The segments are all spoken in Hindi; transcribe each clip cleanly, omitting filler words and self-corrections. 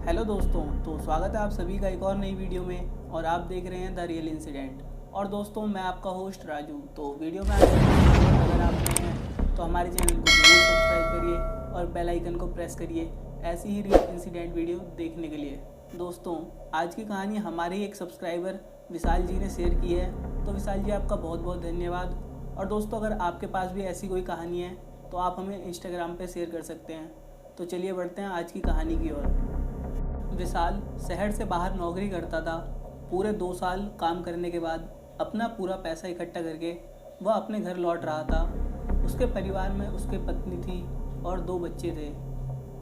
हेलो दोस्तों, तो स्वागत है आप सभी का एक और नई वीडियो में और आप देख रहे हैं द रियल इंसिडेंट। और दोस्तों, मैं आपका होस्ट राजू। तो वीडियो में आगे अगर आप नए हैं तो हमारे चैनल को जरूर सब्सक्राइब करिए और बेल आइकन को प्रेस करिए ऐसी ही रियल इंसिडेंट वीडियो देखने के लिए। दोस्तों, आज की कहानी हमारे ही एक सब्सक्राइबर विशाल जी ने शेयर की है, तो विशाल जी आपका बहुत बहुत धन्यवाद। और दोस्तों, अगर आपके पास भी ऐसी कोई कहानी है तो आप हमें इंस्टाग्राम पे शेयर कर सकते हैं। तो चलिए बढ़ते हैं आज की कहानी की ओर। विशाल शहर से बाहर नौकरी करता था। पूरे 2 साल काम करने के बाद अपना पूरा पैसा इकट्ठा करके वह अपने घर लौट रहा था। उसके परिवार में उसकी पत्नी थी और 2 बच्चे थे।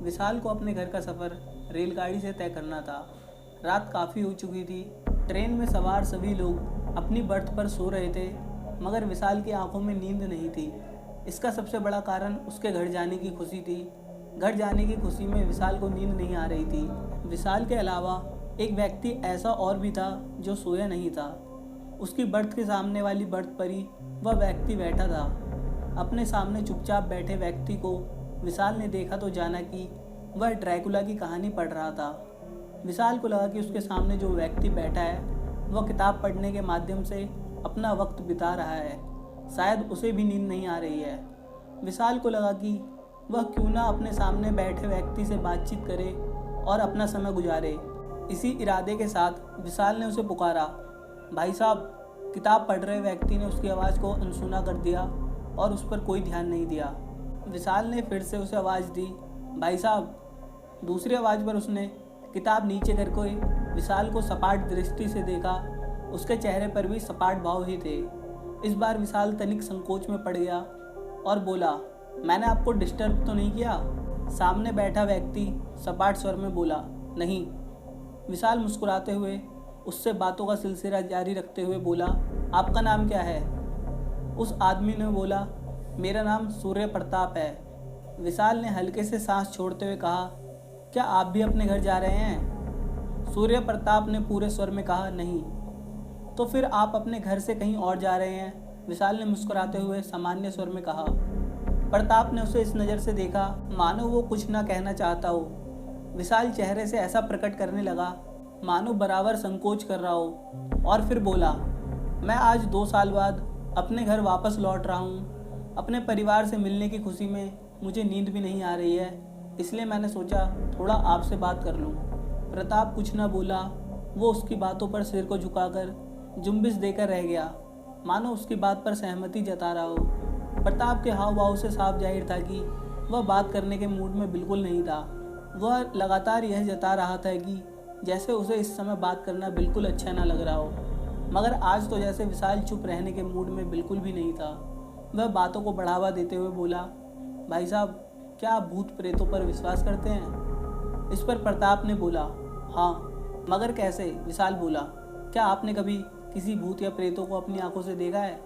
विशाल को अपने घर का सफ़र रेलगाड़ी से तय करना था। रात काफ़ी हो चुकी थी। ट्रेन में सवार सभी लोग अपनी बर्थ पर सो रहे थे, मगर विशाल की आंखों में नींद नहीं थी। इसका सबसे बड़ा कारण उसके घर जाने की खुशी थी। घर जाने की खुशी में विशाल को नींद नहीं आ रही थी। विशाल के अलावा एक व्यक्ति ऐसा और भी था जो सोया नहीं था। उसकी बर्थ के सामने वाली बर्थ पर ही वह व्यक्ति बैठा था। अपने सामने चुपचाप बैठे व्यक्ति को विशाल ने देखा तो जाना कि वह ड्रैकुला की कहानी पढ़ रहा था। विशाल को लगा कि उसके सामने जो व्यक्ति बैठा है वह किताब पढ़ने के माध्यम से अपना वक्त बिता रहा है। शायद उसे भी नींद नहीं आ रही है। विशाल को लगा कि वह क्यों ना अपने सामने बैठे व्यक्ति से बातचीत करे और अपना समय गुजारे। इसी इरादे के साथ विशाल ने उसे पुकारा। भाई साहब। किताब पढ़ रहे व्यक्ति ने उसकी आवाज़ को अनसुना कर दिया और उस पर कोई ध्यान नहीं दिया। विशाल ने फिर से उसे आवाज़ दी, भाई साहब। दूसरी आवाज़ पर उसने किताब नीचे करके विशाल को सपाट दृष्टि से देखा। उसके चेहरे पर भी सपाट भाव ही थे। इस बार विशाल तनिक संकोच में पड़ गया और बोला, मैंने आपको डिस्टर्ब तो नहीं किया? सामने बैठा व्यक्ति सपाट स्वर में बोला, नहीं। विशाल मुस्कुराते हुए उससे बातों का सिलसिला जारी रखते हुए बोला, आपका नाम क्या है? उस आदमी ने बोला, मेरा नाम सूर्य प्रताप है। विशाल ने हल्के से सांस छोड़ते हुए कहा, क्या आप भी अपने घर जा रहे हैं? सूर्य प्रताप ने पूरे स्वर में कहा, नहीं। तो फिर आप अपने घर से कहीं और जा रहे हैं? विशाल ने मुस्कुराते हुए सामान्य स्वर में कहा। प्रताप ने उसे इस नज़र से देखा मानो वो कुछ ना कहना चाहता हो। विशाल चेहरे से ऐसा प्रकट करने लगा मानो बराबर संकोच कर रहा हो और फिर बोला, मैं आज 2 साल बाद अपने घर वापस लौट रहा हूँ। अपने परिवार से मिलने की खुशी में मुझे नींद भी नहीं आ रही है, इसलिए मैंने सोचा थोड़ा आपसे बात कर लूँ। प्रताप कुछ ना बोला। वो उसकी बातों पर सिर को झुकाकर जुम्बिश देकर रह गया, मानो उसकी बात पर सहमति जता रहा हो। प्रताप के हाव भाव से साफ जाहिर था कि वह बात करने के मूड में बिल्कुल नहीं था। वह लगातार यह जता रहा था कि जैसे उसे इस समय बात करना बिल्कुल अच्छा ना लग रहा हो, मगर आज तो जैसे विशाल चुप रहने के मूड में बिल्कुल भी नहीं था। वह बातों को बढ़ावा देते हुए बोला, भाई साहब, क्या आप भूत प्रेतों पर विश्वास करते हैं? इस पर प्रताप ने बोला, हाँ। मगर कैसे? विशाल बोला, क्या आपने कभी किसी भूत या प्रेतों को अपनी आंखों से देखा है?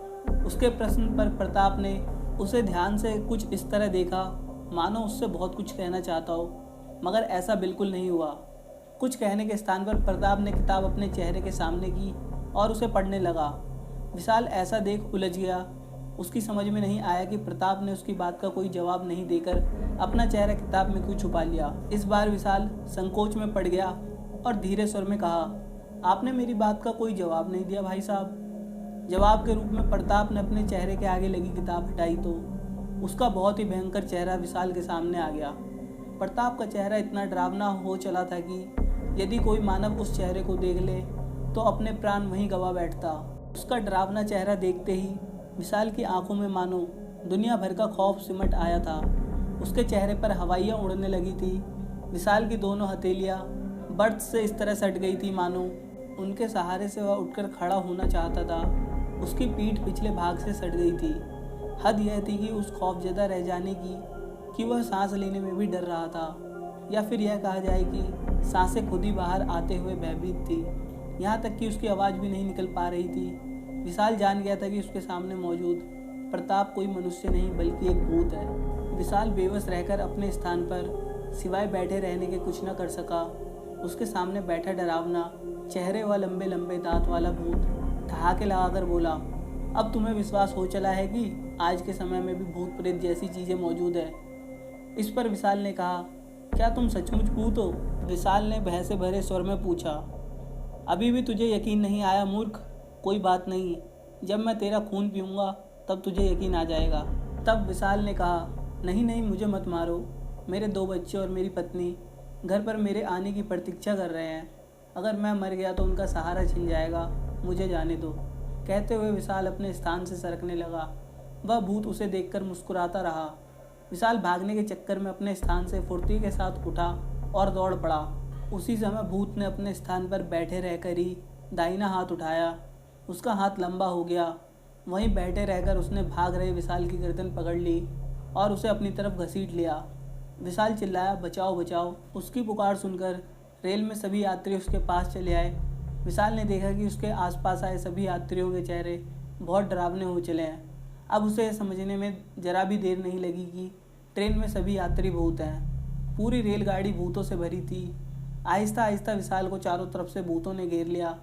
उसके प्रश्न पर प्रताप ने उसे ध्यान से कुछ इस तरह देखा मानो उससे बहुत कुछ कहना चाहता हो, मगर ऐसा बिल्कुल नहीं हुआ। कुछ कहने के स्थान पर प्रताप ने किताब अपने चेहरे के सामने की और उसे पढ़ने लगा। विशाल ऐसा देख उलझ गया। उसकी समझ में नहीं आया कि प्रताप ने उसकी बात का कोई जवाब नहीं देकर अपना चेहरा किताब में क्यों छुपा लिया। इस बार विशाल संकोच में पड़ गया और धीरे स्वर में कहा, आपने मेरी बात का कोई जवाब नहीं दिया भाई साहब। जवाब के रूप में प्रताप ने अपने चेहरे के आगे लगी किताब हटाई तो उसका बहुत ही भयंकर चेहरा विशाल के सामने आ गया। प्रताप का चेहरा इतना डरावना हो चला था कि यदि कोई मानव उस चेहरे को देख ले तो अपने प्राण वहीं गंवा बैठता। उसका डरावना चेहरा देखते ही विशाल की आंखों में मानो दुनिया भर का खौफ सिमट आया था। उसके चेहरे पर हवाइयाँ उड़ने लगी थी। विशाल की दोनों हथेलियाँ बर्थ से इस तरह सट गई थी मानो उनके सहारे से वह उठकर खड़ा होना चाहता था। उसकी पीठ पिछले भाग से सट गई थी। हद यह थी कि उस खौफजदा रह जाने की कि वह सांस लेने में भी डर रहा था, या फिर यह कहा जाए कि सांसें खुद ही बाहर आते हुए भयभीत थी। यहाँ तक कि उसकी आवाज़ भी नहीं निकल पा रही थी। विशाल जान गया था कि उसके सामने मौजूद प्रताप कोई मनुष्य नहीं बल्कि एक भूत है। विशाल बेबस रहकर अपने स्थान पर सिवाय बैठे रहने के कुछ न कर सका। उसके सामने बैठा डरावना चेहरे व लंबे लंबे दांत वाला भूत ठहाके लगाकर बोला, अब तुम्हें विश्वास हो चला है कि आज के समय में भी भूत प्रेत जैसी चीज़ें मौजूद है? इस पर विशाल ने कहा, क्या तुम सचमुच भूत हो? विशाल ने भय से भरे स्वर में पूछा। अभी भी तुझे यकीन नहीं आया मूर्ख? कोई बात नहीं, जब मैं तेरा खून पीऊँगा तब तुझे यकीन आ जाएगा। तब विशाल ने कहा, नहीं नहीं, मुझे मत मारो। मेरे 2 बच्चे और मेरी पत्नी घर पर मेरे आने की प्रतीक्षा कर रहे हैं। अगर मैं मर गया तो उनका सहारा छिन जाएगा, मुझे जाने दो। कहते हुए विशाल अपने स्थान से सरकने लगा। वह भूत उसे देखकर मुस्कुराता रहा। विशाल भागने के चक्कर में अपने स्थान से फुर्ती के साथ उठा और दौड़ पड़ा। उसी समय भूत ने अपने स्थान पर बैठे रहकर ही दाहिना हाथ उठाया। उसका हाथ लंबा हो गया। वहीं बैठे रहकर उसने भाग रहे विशाल की गर्दन पकड़ ली और उसे अपनी तरफ घसीट लिया। विशाल चिल्लाया, बचाओ बचाओ। उसकी पुकार सुनकर रेल में सभी यात्री उसके पास चले आए। विशाल ने देखा कि उसके आसपास आए सभी यात्रियों के चेहरे बहुत डरावने हो चले हैं। अब उसे यह समझने में जरा भी देर नहीं लगी कि ट्रेन में सभी यात्री भूत हैं। पूरी रेलगाड़ी भूतों से भरी थी। आहिस्ता आहिस्ता विशाल को चारों तरफ से भूतों ने घेर लिया।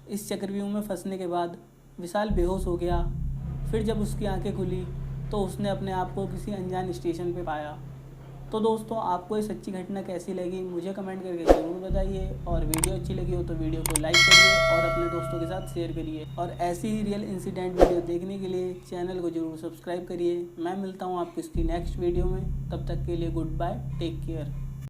इस चक्रव्यूह में फंसने के बाद विशाल बेहोश हो गया। फिर जब उसकी आंखें खुली तो उसने अपने आप को किसी अनजान स्टेशन पर पाया। तो दोस्तों, आपको ये सच्ची घटना कैसी लगी मुझे कमेंट करके ज़रूर बताइए, और वीडियो अच्छी लगी हो तो वीडियो को लाइक करिए और अपने दोस्तों के साथ शेयर करिए। और ऐसी ही रियल इंसिडेंट वीडियो देखने के लिए चैनल को ज़रूर सब्सक्राइब करिए। मैं मिलता हूँ आपको इसकी नेक्स्ट वीडियो में। तब तक के लिए गुड बाय, टेक केयर।